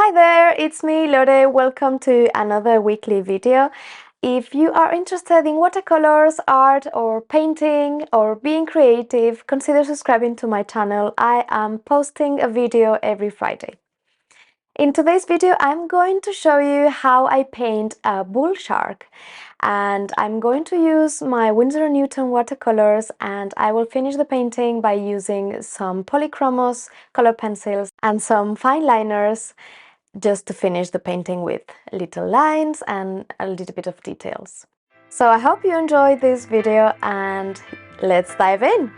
Hi there, it's me Lore. Welcome to another weekly video. If you are interested in watercolors, art or painting or being creative, consider subscribing to my channel. I am posting a video every Friday. In today's video, I'm going to show you how I paint a bull shark, and I'm going to use my Winsor & Newton watercolors, and I will finish the painting by using some Polychromos color pencils and some fine liners just to finish the painting with little lines and a little bit of details. So I hope you enjoyed this video and let's dive in!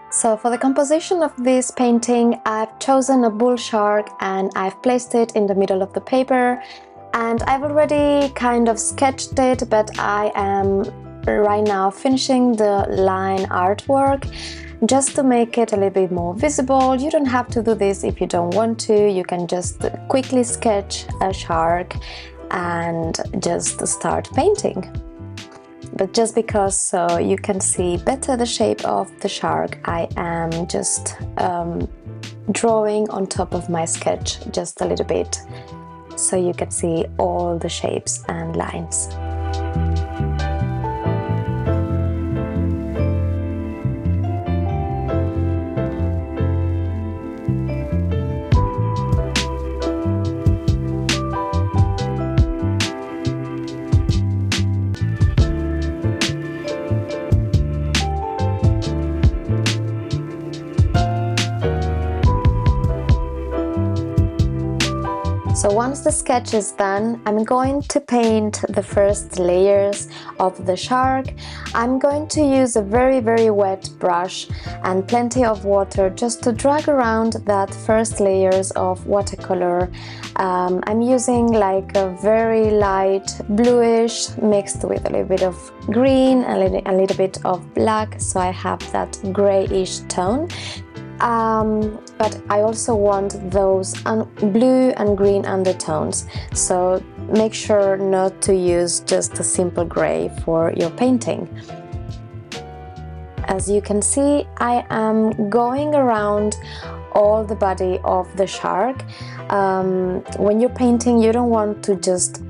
So for the composition of this painting, I've chosen a bull shark and I've placed it in the middle of the paper, and I've already kind of sketched it, but I am right now finishing the line artwork just to make it a little bit more visible. You don't have to do this if you don't want to. You can just quickly sketch a shark and just start painting. But just because so you can see better the shape of the shark, I am just drawing on top of my sketch just a little bit so you can see all the shapes and lines. So once the sketch is done, I'm going to paint the first layers of the shark. I'm going to use a very wet brush and plenty of water just to drag around that first layers of watercolor. I'm using like a very light bluish mixed with a little bit of green and a little bit of black, so I have that grayish tone. But I also want those blue and green undertones, so make sure not to use just a simple gray for your painting. As you can see, I am going around all the body of the shark. When you're painting, you don't want to just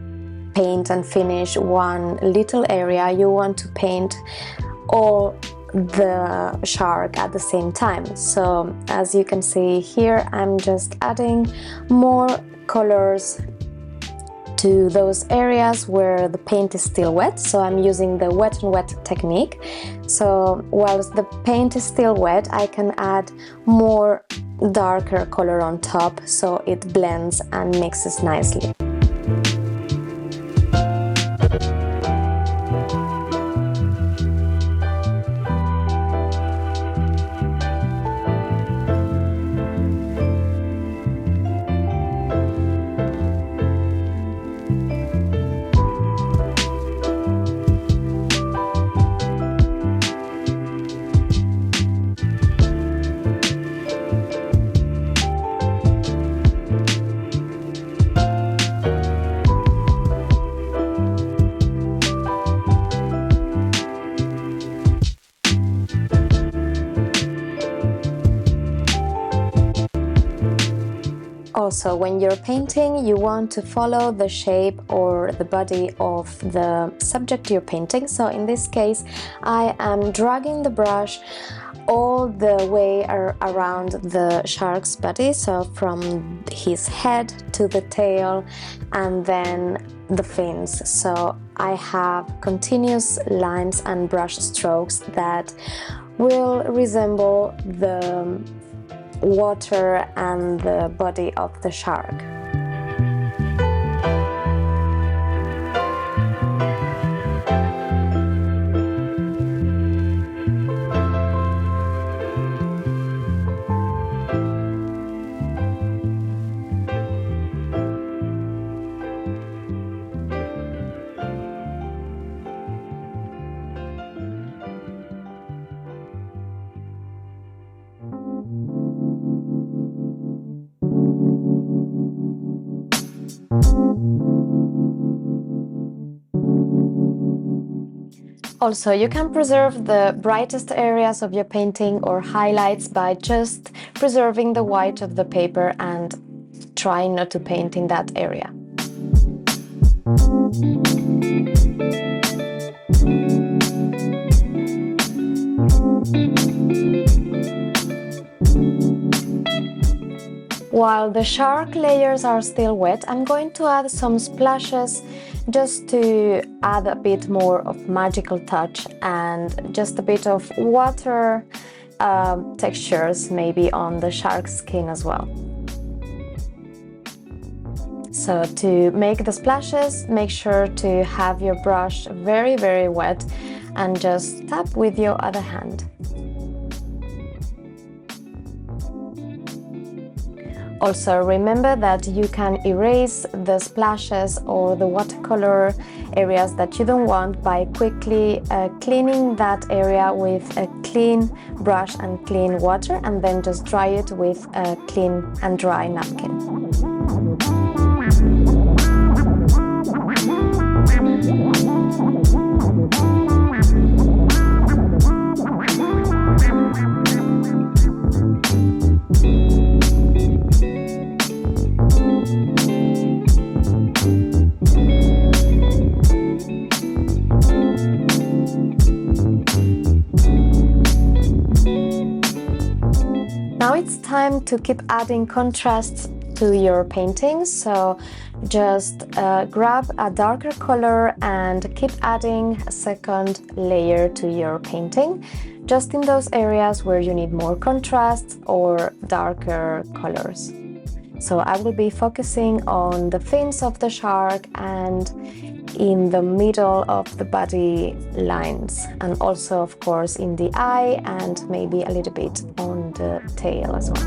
paint and finish one little area. You want to paint all the shark at the same time. So as you can see here, I'm just adding more colors to those areas where the paint is still wet, so I'm using the wet and wet technique. So whilst the paint is still wet, I can add more darker color on top so it blends and mixes nicely. Also, when you're painting, you want to follow the shape or the body of the subject you're painting. So in this case, I am dragging the brush all the way around the shark's body, so from his head to the tail and then the fins. So I have continuous lines and brush strokes that will resemble the water and the body of the shark. Also, you can preserve the brightest areas of your painting or highlights by just preserving the white of the paper and trying not to paint in that area. While the shark layers are still wet, I'm going to add some splashes just to add a bit more of magical touch and just a bit of water textures maybe on the shark's skin as well. So to make the splashes, make sure to have your brush very, very wet and just tap with your other hand. Also remember that you can erase the splashes or the watercolor areas that you don't want by quickly cleaning that area with a clean brush and clean water, and then just dry it with a clean and dry napkin. Now it's time to keep adding contrasts to your paintings, so just grab a darker color and keep adding a second layer to your painting, just in those areas where you need more contrast or darker colors. So I will be focusing on the fins of the shark and in the middle of the body lines, and also of course in the eye and maybe a little bit on the tail as well.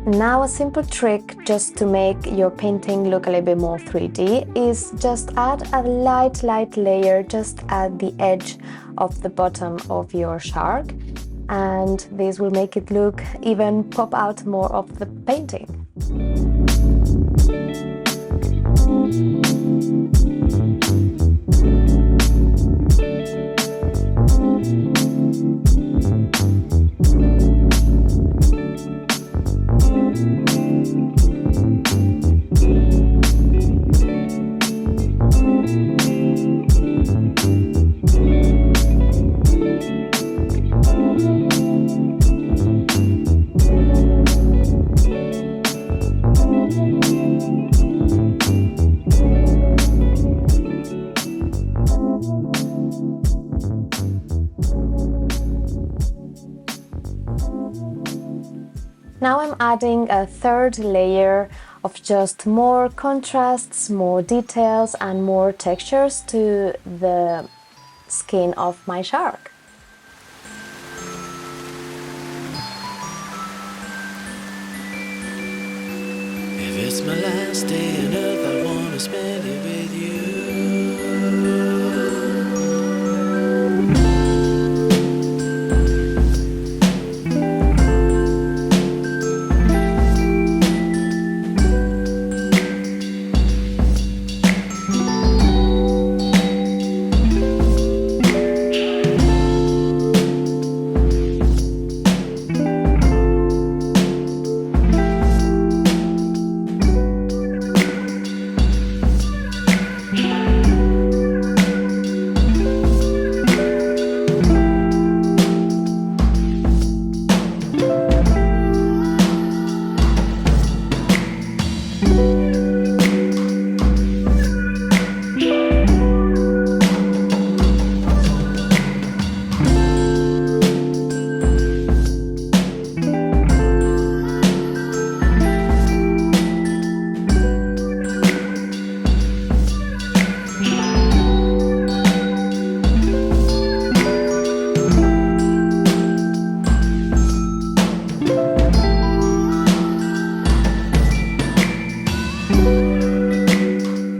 Now a simple trick just to make your painting look a little bit more 3D is just add a light layer just at the edge of the bottom of your shark, and this will make it look even pop out more of the painting. Now I'm adding a third layer of just more contrasts, more details and more textures to the skin of my shark. If it's my last day on earth, I wanna spend it with you.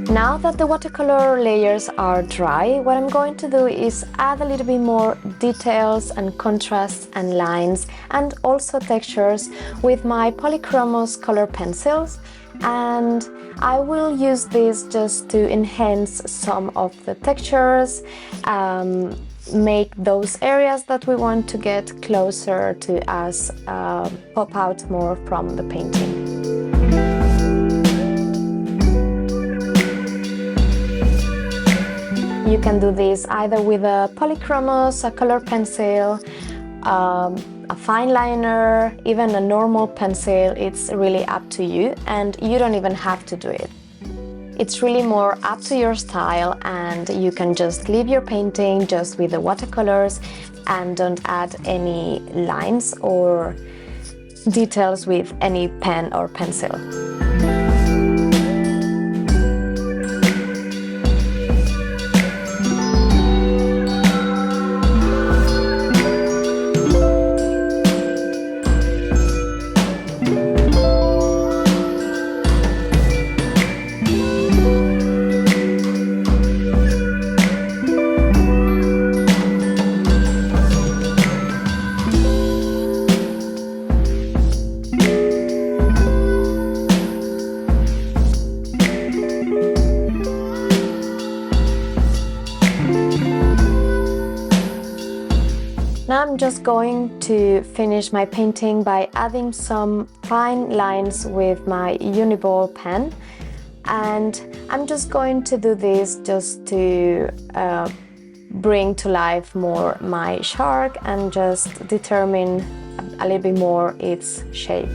Now that the watercolor layers are dry, what I'm going to do is add a little bit more details and contrasts and lines and also textures with my Polychromos color pencils, and I will use this just to enhance some of the textures, make those areas that we want to get closer to us pop out more from the painting. You can do this either with a Polychromos, a color pencil, a fine liner, even a normal pencil. It's really up to you, and you don't even have to do it. It's really more up to your style, and you can just leave your painting just with the watercolors and don't add any lines or details with any pen or pencil. Now I'm just going to finish my painting by adding some fine lines with my Uniball pen, and I'm just going to do this just to bring to life more my shark and just determine a little bit more its shape.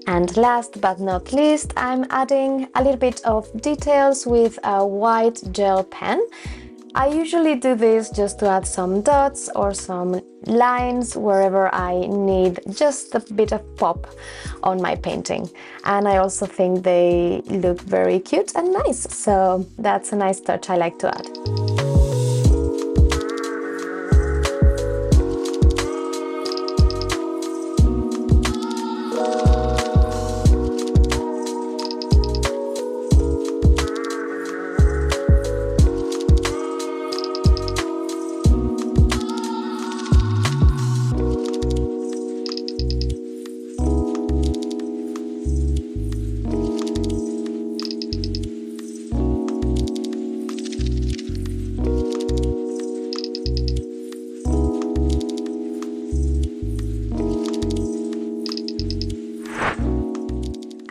And last but not least, I'm adding a little bit of details with a white gel pen. I usually do this just to add some dots or some lines wherever I need just a bit of pop on my painting. And I also think they look very cute and nice, so that's a nice touch I like to add.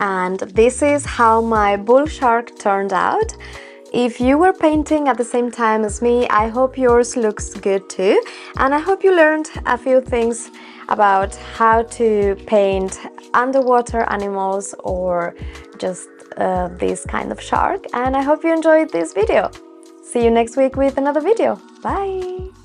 And this is how my bull shark turned out. If you were painting at the same time as me, I hope yours looks good too. And I hope you learned a few things about how to paint underwater animals or just this kind of shark. And I hope you enjoyed this video. See you next week with another video. Bye!